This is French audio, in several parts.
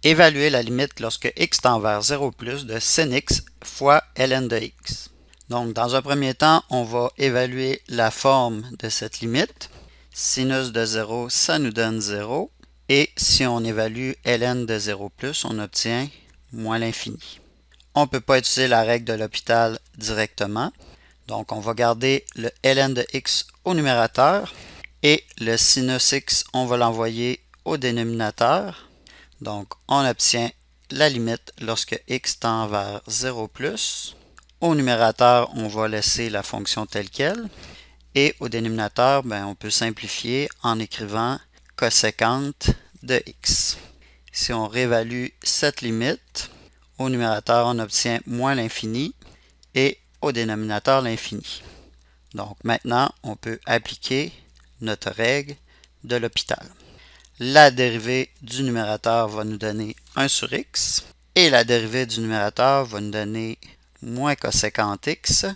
Évaluer la limite lorsque x tend vers 0 plus de sin x fois ln de x. Donc, dans un premier temps, on va évaluer la forme de cette limite. Sinus de 0, ça nous donne 0. Et si on évalue ln de 0 plus, on obtient moins l'infini. On ne peut pas utiliser la règle de l'hôpital directement. Donc, on va garder le ln de x au numérateur et le sinus x, on va l'envoyer au dénominateur. Donc, on obtient la limite lorsque x tend vers 0 plus. Au numérateur, on va laisser la fonction telle qu'elle. Et au dénominateur, on peut simplifier en écrivant coséquente de x. Si on réévalue cette limite, au numérateur, on obtient moins l'infini et au dénominateur l'infini. Donc maintenant, on peut appliquer notre règle de l'hôpital. La dérivée du numérateur va nous donner 1 sur x et la dérivée du numérateur va nous donner moins coséquente x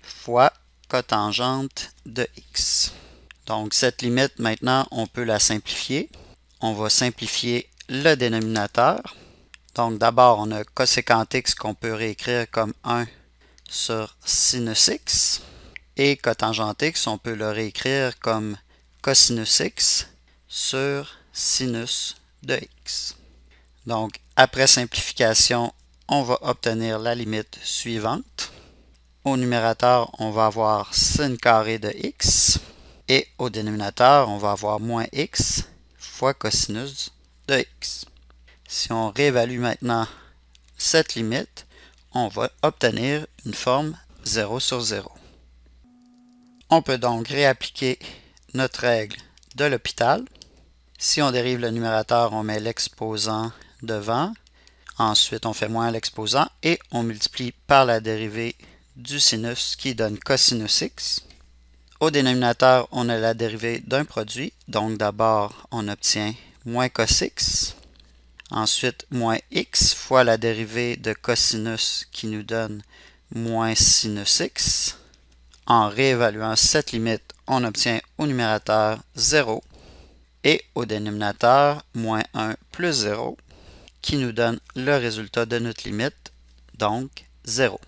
fois cotangente de x. Donc cette limite, maintenant, on peut la simplifier. On va simplifier le dénominateur. Donc d'abord, on a coséquente x qu'on peut réécrire comme 1 sur sinus x. Et cotangente x, on peut le réécrire comme cosinus x sur sinus de x. Donc, après simplification, on va obtenir la limite suivante. Au numérateur, on va avoir sin carré de x. Et au dénominateur, on va avoir moins x fois cosinus de x. Si on réévalue maintenant cette limite, on va obtenir une forme 0 sur 0. On peut donc réappliquer notre règle de l'hôpital. Si on dérive le numérateur, on met l'exposant devant. Ensuite, on fait moins l'exposant et on multiplie par la dérivée du sinus qui donne cosinus x. Au dénominateur, on a la dérivée d'un produit. Donc d'abord, on obtient moins cos x. Ensuite, moins x fois la dérivée de cosinus qui nous donne moins sinus x. En réévaluant cette limite, on obtient au numérateur 0 et au dénominateur moins 1 plus 0 qui nous donne le résultat de notre limite, donc 0.